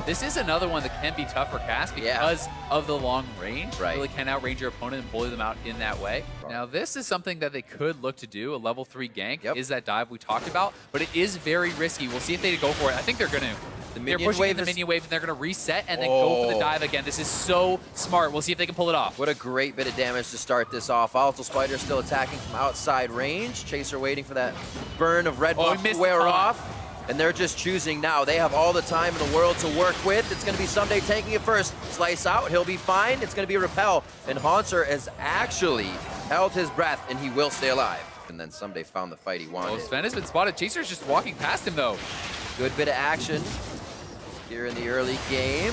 2. This is another one that can be tough for Cass because of the long range. Right. Really can outrange your opponent and bully them out in that way. Right. Now, this is something that they could look to do. A level 3 gank is that dive we talked about, but it is very risky. We'll see if they go for it. I think they're going to. They're pushing in the minion wave, and they're going to reset and then go for the dive again. This is so smart. We'll see if they can pull it off. What a great bit of damage to start this off. Volatile Spider still attacking from outside range. Chaser waiting for that burn of red buff to wear off. And they're just choosing now. They have all the time in the world to work with. It's going to be Someday taking it first. Slice out, he'll be fine. It's going to be a repel. And Haunter has actually held his breath, and he will stay alive. And then Someday found the fight he wanted. Oh, Sven has been spotted. Chaser's just walking past him, though. Good bit of action here in the early game.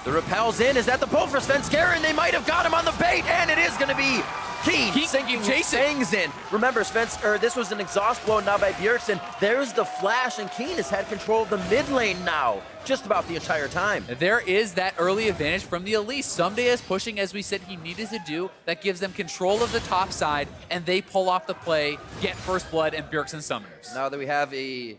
The repel's in. Is that the pull for Svenskeren? They might have got him on the bait, and it is going to be Keen sinking Fangs in. Remember, this was an exhaust blow now by Bjergsen. There's the flash, and Keen has had control of the mid lane now, just about the entire time. There is that early advantage from the Elise. Someday is pushing, as we said he needed to do. That gives them control of the top side, and they pull off the play, get first blood, and Bjergsen summoners. Now that we have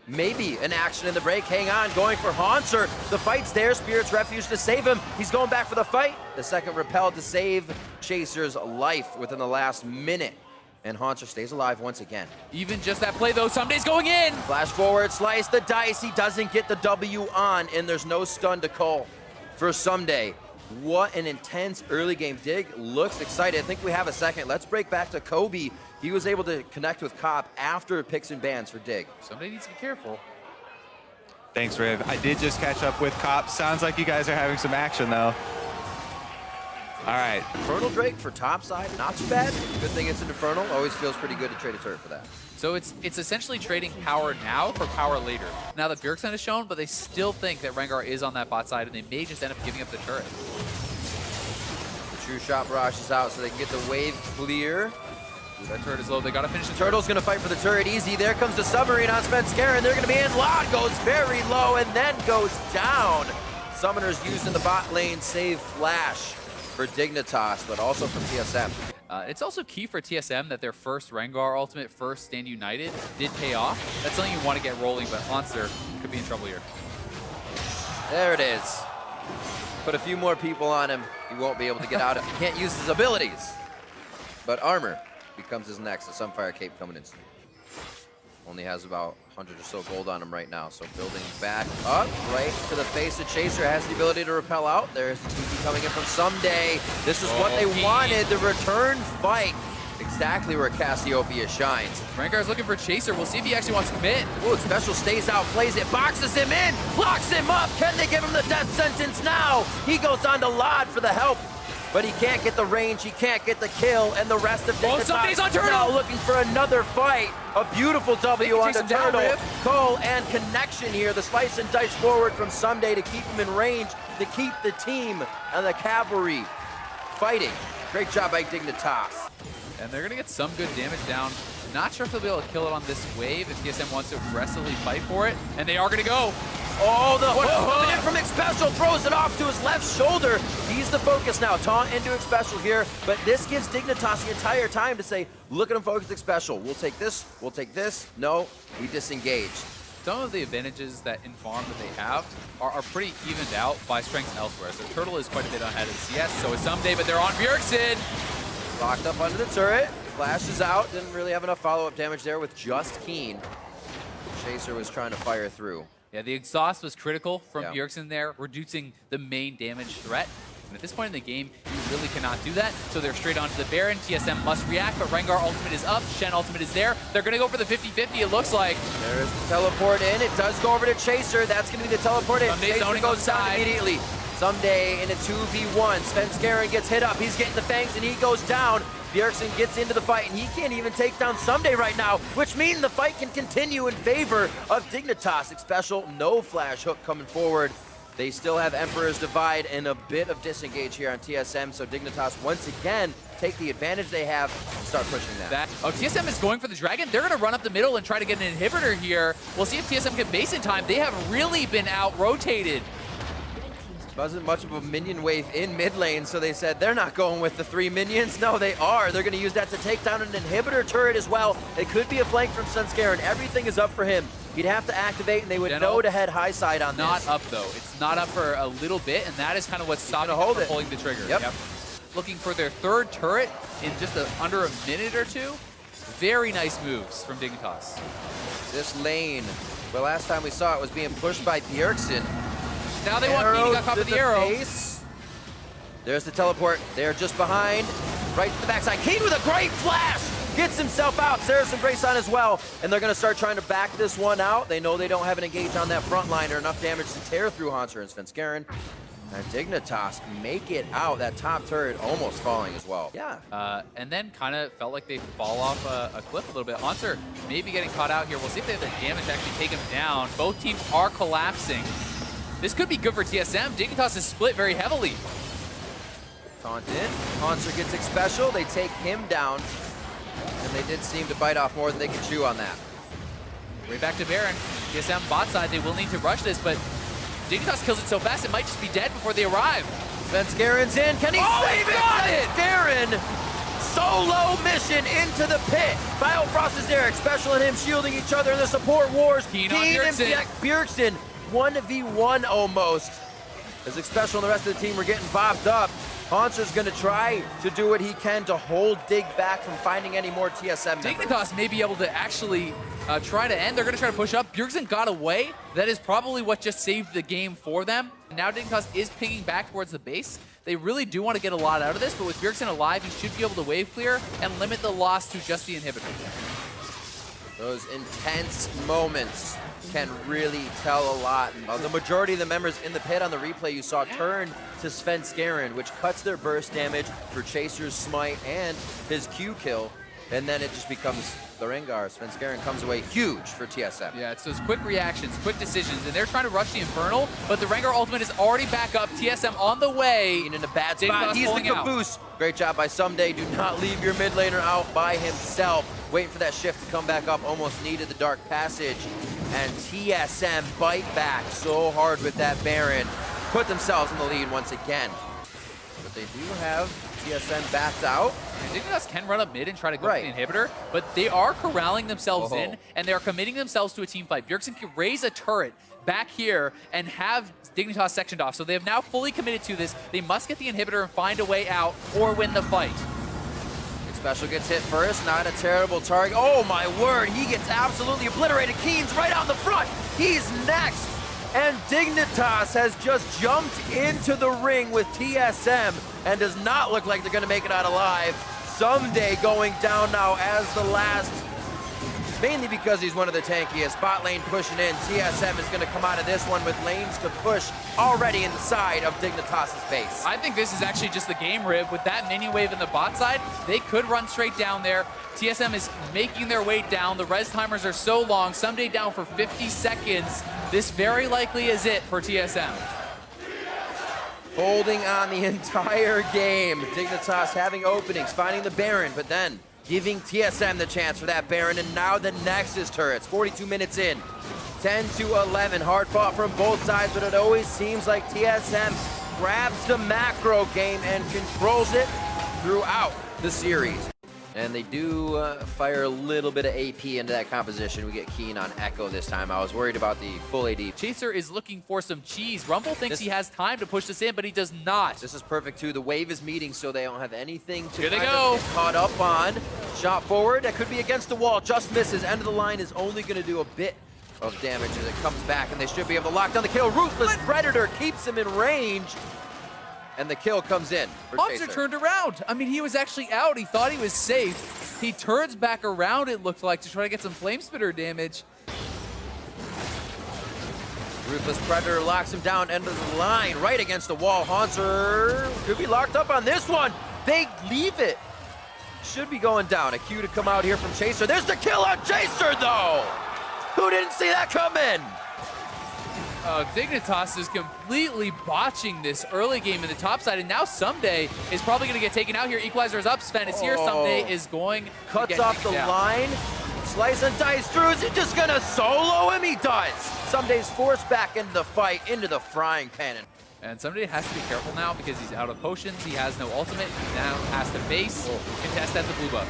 maybe an action in the break, hang on, going for Haunter. The fight's there, Spirit's Refuge to save him. He's going back for the fight. The second repel to save Chaser's life within the last minute. And Haunter stays alive once again. Even just that play, though, Someday's going in. Flash forward, slice the dice. He doesn't get the W on, and there's no stun to call for Someday. What an intense early game. Dig looks excited. I think we have a second. Let's break back to Kobe. He was able to connect with Cop after picks and bans for Dig. Someday needs to be careful. Thanks, Riv. I did just catch up with Cop. Sounds like you guys are having some action, though. All right. Infernal Drake for top side, not too bad. Good thing it's an Infernal. Always feels pretty good to trade a turret for that. So it's essentially trading power now for power later. Now that Bjergsen has shown, but they still think that Rengar is on that bot side, and they may just end up giving up the turret. The True Shot barrage is out, so they can get the wave clear. Ooh, that turret is low. They got to finish the Turtle's going to fight for the turret easy. There comes the submarine on Svenskeren. They're going to be in. Lod goes very low and then goes down. Summoners used in the bot lane save flash for Dignitas, but also from TSM. It's also key for TSM that their first Rengar ultimate, first Stand United, did pay off. That's something you want to get rolling, but Monster could be in trouble here. There it is. Put a few more people on him. He won't be able to get out if he can't use his abilities. But armor becomes his next. The Sunfire Cape coming in soon. Only has about 100 or so gold on him right now. So building back up, right to the face of Chaser. Has the ability to repel out. There's the TP coming in from Someday. This is what they wanted, the return fight. Exactly where Cassiopeia shines. Rengar's looking for Chaser. We'll see if he actually wants to commit. Ooh, Special stays out, plays it, boxes him in, locks him up. Can they give him the death sentence now? He goes on to Lod for the help. But he can't get the range, he can't get the kill, and the rest of Dignitas Somebody's on Turtle! Now looking for another fight. A beautiful W on the Turtle. Cole and connection here. The slice and dice forward from Someday to keep him in range, to keep the team and the cavalry fighting. Great job by Dignitas. And they're going to get some good damage down. Not sure if they'll be able to kill it on this wave if TSM wants to aggressively fight for it. And they are going to go. Oh, the hook coming in from Xpecial, throws it off to his left shoulder. He's the focus now. Taunt into Xpecial here, but this gives Dignitas the entire time to say, look at him focus Xpecial. We'll take this, we'll take this. No, we disengaged. Some of the advantages that in farm that they have are pretty evened out by strengths elsewhere. So Turtle is quite a bit ahead of CS, so is Someday, but they're on Bjergsen. Locked up under the turret. Flash is out. Didn't really have enough follow-up damage there with just Keen. Chaser was trying to fire through. Yeah, the exhaust was critical from Bjergsen there, reducing the main damage threat. And at this point in the game, you really cannot do that. So they're straight onto the Baron. TSM must react, but Rengar ultimate is up. Shen ultimate is there. They're going to go for the 50-50, it looks like. There's the teleport in. It does go over to Chaser. That's going to be the teleport in. Someday Chaser goes down immediately. Someday in a 2v1. Svenskeren gets hit up. He's getting the fangs, and he goes down. Bjergsen gets into the fight, and he can't even take down Someday right now, which means the fight can continue in favor of Dignitas. Xpecial, no flash hook coming forward. They still have Emperor's Divide and a bit of disengage here on TSM, so Dignitas once again take the advantage they have and start pushing that. TSM is going for the Dragon. They're going to run up the middle and try to get an inhibitor here. We'll see if TSM can base in time. They have really been out-rotated. Wasn't much of a minion wave in mid lane, so they said they're not going with the 3 minions. No, they are. They're going to use that to take down an inhibitor turret as well. It could be a flank from Svenskeren. Everything is up for him. He'd have to activate, and they would General, know to head high side on this. Not up, though. It's not up for a little bit, and that is kind of what's stopping them from pulling the trigger. Yep. Looking for their third turret in just under a minute or two. Very nice moves from Dignitas. This lane, the last time we saw it was being pushed by Bjergsen. Now they want Keen, got caught with the arrow. Face. There's the teleport. They're just behind. Right to the backside. Keen with a great flash. Gets himself out. Saracen Brace on as well. And they're going to start trying to back this one out. They know they don't have an engage on that front line or enough damage to tear through Haunter and Svenskeren. And Dignitas make it out. That top turret almost falling as well. Yeah. And then kind of felt like they fall off a cliff a little bit. Haunter maybe getting caught out here. We'll see if they have the damage to actually take him down. Both teams are collapsing. This could be good for TSM. Dignitas is split very heavily. Taunt in. Haunter gets it special. They take him down. And they did seem to bite off more than they could chew on that. Right back to Baron. TSM bot side, they will need to rush this, but Dignitas kills it so fast, it might just be dead before they arrive. Svenskeren's in. Can he save it? Svenskeren! Solo mission into the pit. Biofrost is there. Special and him shielding each other in the support wars. Keen on Bjergsen. and Bjergsen 1v1 almost. As Special and the rest of the team were getting bopped up. Haunter's going to try to do what he can to hold Dig back from finding any more TSM members. Dignitas may be able to actually try to end. They're going to try to push up. Bjergsen got away. That is probably what just saved the game for them. Now Dignitas is pinging back towards the base. They really do want to get a lot out of this, but with Bjergsen alive, he should be able to wave clear and limit the loss to just the inhibitor. Those intense moments can really tell a lot. The majority of the members in the pit on the replay you saw turn to Svenskeren, which cuts their burst damage for Chaser's smite and his Q kill. And then it just becomes the Rengar. Svenskeren comes away huge for TSM. Yeah, it's those quick reactions, quick decisions, and they're trying to rush the Infernal, but the Rengar ultimate is already back up. TSM on the way. In a bad spot. He's the caboose. Great job by Someday. Do not leave your mid laner out by himself. Waiting for that shift to come back up. Almost needed the Dark Passage. And TSM bite back so hard with that Baron. Put themselves in the lead once again. But they do have TSM backed out. Dignitas can run up mid and try to go for the inhibitor, but they are corralling themselves in, and they are committing themselves to a team fight. Bjergsen can raise a turret back here and have Dignitas sectioned off. So they have now fully committed to this. They must get the inhibitor and find a way out or win the fight. Special gets hit first, not a terrible target. Oh my word, he gets absolutely obliterated. Keen's right out the front. He's next. And Dignitas has just jumped into the ring with TSM and does not look like they're going to make it out alive. Someday going down now as the last, mainly because he's one of the tankiest. Bot lane pushing in. TSM is going to come out of this one with lanes to push already inside of Dignitas' base. I think this is actually just the game, Rib. With that mini wave in the bot side, they could run straight down there. TSM is making their way down. The res timers are so long. Someday down for 50 seconds. This very likely is it for TSM. Holding on the entire game. Dignitas having openings, finding the Baron, but then giving TSM the chance for that Baron, and now the Nexus turrets. 42 minutes in, 10 to 11. Hard fought from both sides, but it always seems like TSM grabs the macro game and controls it throughout the series. And they do fire a little bit of AP into that composition. We get Keen on Echo this time. I was worried about the full AD. Chaser is looking for some cheese. Rumble thinks he has time to push this in, but he does not. This is perfect too. The wave is meeting, so they don't have anything to get caught up on. Shot forward, that could be against the wall. Just misses. End of the line is only going to do a bit of damage as it comes back, and they should be able to lock down the kill. Ruthless Predator keeps him in range. And the kill comes in for Chaser turned around. I mean, he was actually out. He thought he was safe. He turns back around, it looked like, to try to get some Flame Spitter damage. Ruthless Predator locks him down, end of the line, right against the wall. Haunter could be locked up on this one. They leave it. Should be going down. A Q to come out here from Chaser. There's the kill on Chaser, though. Who didn't see that coming? Dignitas is completely botching this early game in the top side, and now Someday is probably going to get taken out here. Equalizer is up. Sven is here. Someday is going to get off the down. line. Slice and dice through. Is he just going to solo him? He does. Someday's forced back into the fight, into the frying pan. And Someday has to be careful now because he's out of potions. He has no ultimate. He now has to base contest at the blue buff.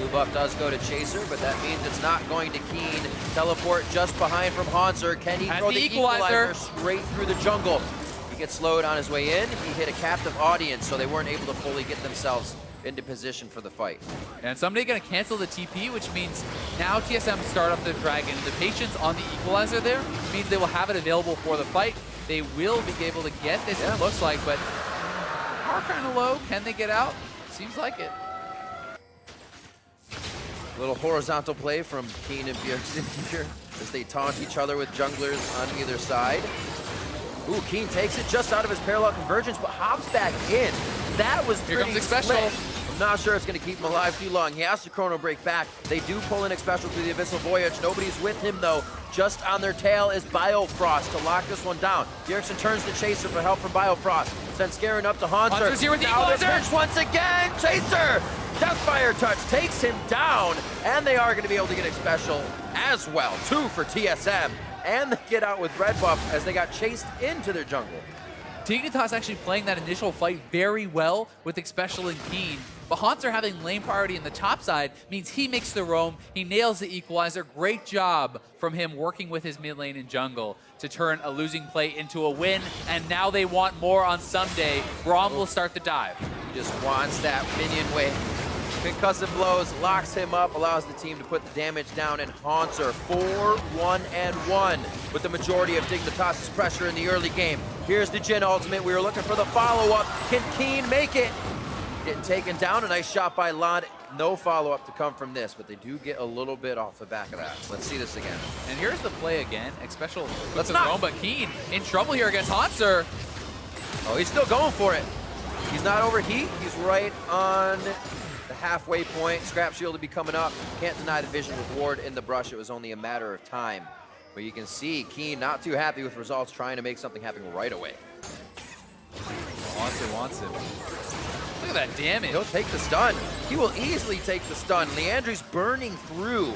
Blue buff does go to Chaser, but that means it's not going to Keen. Teleport just behind from Haunter. Can he throw the equalizer straight through the jungle? He gets slowed on his way in. He hit a captive audience, so they weren't able to fully get themselves into position for the fight. And somebody gonna cancel the TP, which means now TSM start up the Dragon. The patience on the equalizer there means they will have it available for the fight. They will be able to get this, it looks like, but are kind of low. Can they get out? Seems like it. A little horizontal play from Keen and Bjergsen here as they taunt each other with junglers on either side. Ooh, Keen takes it just out of his parallel convergence, but hops back in. That was Here pretty comes Xpecial. slick. I'm not sure it's going to keep him alive too long. He has to chrono break back. They do pull in Xpecial through the Abyssal Voyage. Nobody's with him, though. Just on their tail is Biofrost to lock this one down. Bjergsen turns to Chaser for help from Biofrost. Sends Scaring up to Haunter. Haunter's here with the now they're equalizer. pinched once again. Chaser! Deathfire Touch takes him down, and they are going to be able to get Xpecial as well. 2 for TSM, and they get out with red buff as they got chased into their jungle. Dignitas actually playing that initial fight very well with Xpecial and Keen, but Haunter having lane priority in the top side means he makes the roam, he nails the equalizer. Great job from him working with his mid lane and jungle to turn a losing play into a win, and now they want more on Someday. Braum will start the dive. He just wants that minion wave. Concussive blows, locks him up, allows the team to put the damage down, and Haunter 4-1-1 with the majority of Dignitas' pressure in the early game. Here's the Jhin ultimate. We were looking for the follow-up. Can Keen make it? Getting taken down. A nice shot by Lod. No follow-up to come from this, but they do get a little bit off the back of that. Let's see this again. And here's the play again. Xpecial Let's the not. roam, but Keen in trouble here against Haunter. Oh, he's still going for it. He's not overheat. He's right on the halfway point. Scrap shield to be coming up. Can't deny the vision with Ward in the brush. It was only a matter of time. But you can see Keen not too happy with results, trying to make something happen right away. Wants it. Look at that damage. He'll take the stun. He will easily take the stun. Leandri's burning through.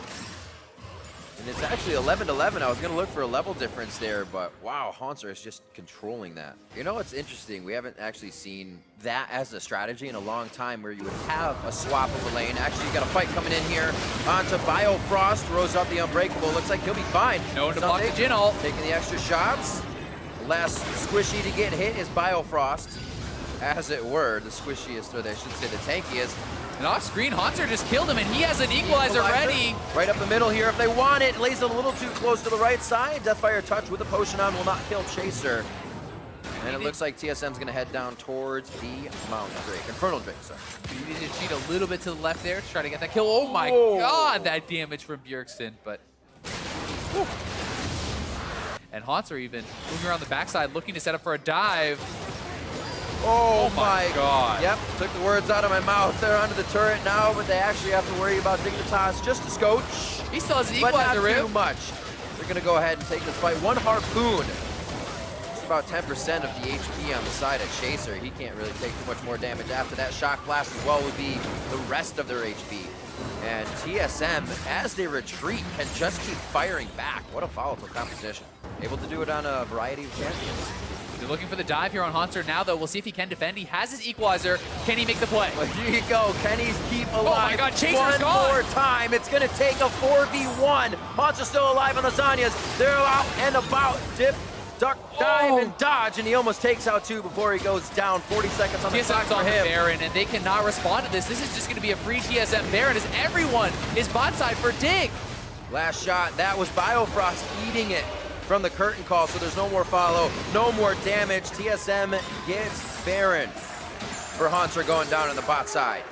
And it's actually 11-11. I was going to look for a level difference there, but wow, Haunter is just controlling that. You know what's interesting? We haven't actually seen that as a strategy in a long time where you would have a swap of the lane. Actually, you got a fight coming in here onto Biofrost. Throws up the Unbreakable. Looks like he'll be fine. No one to block the Jhin ult. Taking the extra shots. Less squishy to get hit is Biofrost. As it were, the squishiest, or I should say the tankiest. And off screen, Haunter just killed him, and he has an equalizer ready. Right up the middle here if they want it. Lays it a little too close to the right side. Deathfire Touch with a potion on will not kill Chaser. And it looks like TSM's gonna head down towards the Mountain Drake. Infernal Drake, sorry. You need to cheat a little bit to the left there to try to get that kill. Oh my god, that damage from Bjergsen, but... Whew. And Haunter even moving around the backside, looking to set up for a dive. Oh my god. Yep, took the words out of my mouth. They're under the turret now, but they actually have to worry about Dignitas just a scotch. He still has an But not equalizer, too much. They're gonna go ahead and take this fight. One harpoon. It's about 10% of the HP on the side of Chaser. He can't really take too much more damage. After that, Shock Blast as well would be the rest of their HP. And TSM, as they retreat, can just keep firing back. What a volatile composition. Able to do it on a variety of champions. They're looking for the dive here on Haunter now, though. We'll see if he can defend. He has his equalizer. Can he make the play? Well, here you go. Kenny's keep alive. Oh my god, Chaser's one gone. more time. It's going to take a 4v1. Haunter's still alive on the Zanyas. They're out and about. Dip, duck, dive, and dodge. And he almost takes out 2 before he goes down. 40 seconds on the clock TSM's for on the him. Baron, and they cannot respond to this. This is just going to be a free TSM Baron as everyone is bot side for Dig. Last shot. That was Biofrost eating it from the curtain call, so there's no more follow, no more damage. TSM gets Baron for Haunter going down on the bot side.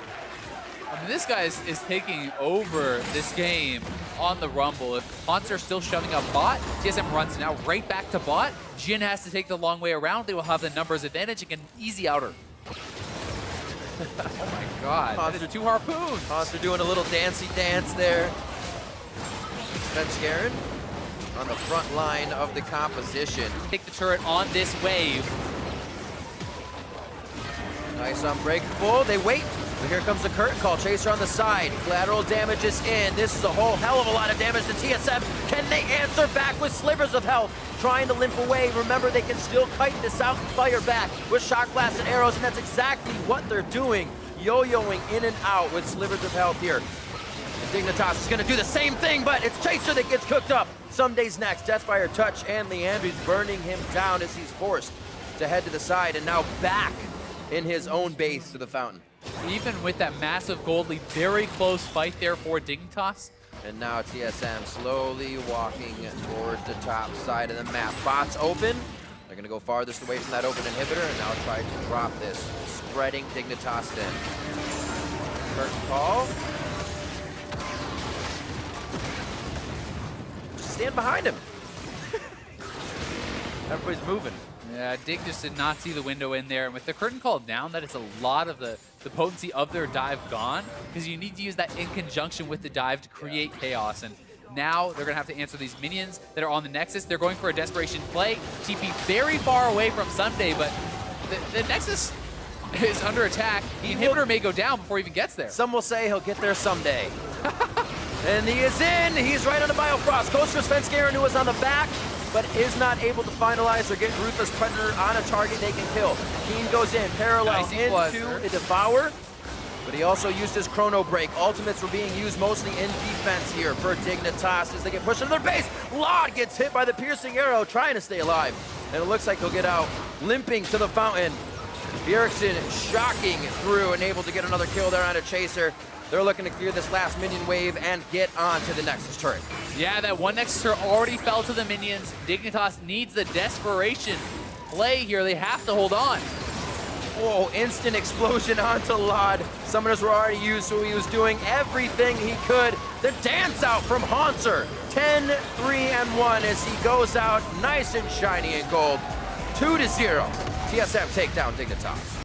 I mean, this guy is taking over this game on the Rumble. If Haunter's still shoving up bot, TSM runs now right back to bot. Jhin has to take the long way around. They will have the numbers advantage and get an easy outer. Oh my god, Haunter, those are 2 harpoons. Haunter doing a little dancey dance there. Then Scared on the front line of the composition. Take the turret on this wave. Nice Unbreakable. They wait. But here comes the curtain call. Chaser on the side. Collateral damage is in. This is a whole hell of a lot of damage to TSM. Can they answer back with slivers of health? Trying to limp away. Remember, they can still kite this out and fire back with shock blasts and arrows, and that's exactly what they're doing. Yo-yoing in and out with slivers of health here. Dignitas is gonna do the same thing, but it's Chaser that gets cooked up. Sunday's next. Deathfire touch, and Leandry's burning him down as he's forced to head to the side and now back in his own base to the fountain. Even with that massive gold lead, very close fight there for Dignitas. And now TSM slowly walking towards the top side of the map. Bots open. They're gonna go farthest away from that open inhibitor and now try to drop this, spreading Dignitas thin. Curtain call. Stand behind him. Everybody's moving. Yeah, Dig just did not see the window in there. And with the curtain call down, that is a lot of the potency of their dive gone, because you need to use that in conjunction with the dive to create chaos. And now they're going to have to answer these minions that are on the Nexus. They're going for a desperation play. TP very far away from Sunday, but the Nexus is under attack. The inhibitor may go down before he even gets there. Some will say he'll get there someday. And he is in. He's right on the Biofrost. Goes for Svenskeren, who was on the back, but is not able to finalize or get Ruthless Predator on a target they can kill. Keen goes in, parallel into a Devour, but he also used his Chrono Break. Ultimates were being used mostly in defense here for Dignitas as they get pushed into their base. Lod gets hit by the piercing arrow, trying to stay alive. And it looks like he'll get out, limping to the fountain. Bjergsen shocking through and able to get another kill there on a Chaser. They're looking to clear this last minion wave and get on to the Nexus turret. Yeah, that one Nexus turret already fell to the minions. Dignitas needs the desperation play here. They have to hold on. Whoa, instant explosion onto Lod. Summoners were already used, so he was doing everything he could. The dance out from Haunter. 10, 3, and 1 as he goes out nice and shiny in gold. 2-0. TSM take down Dignitas.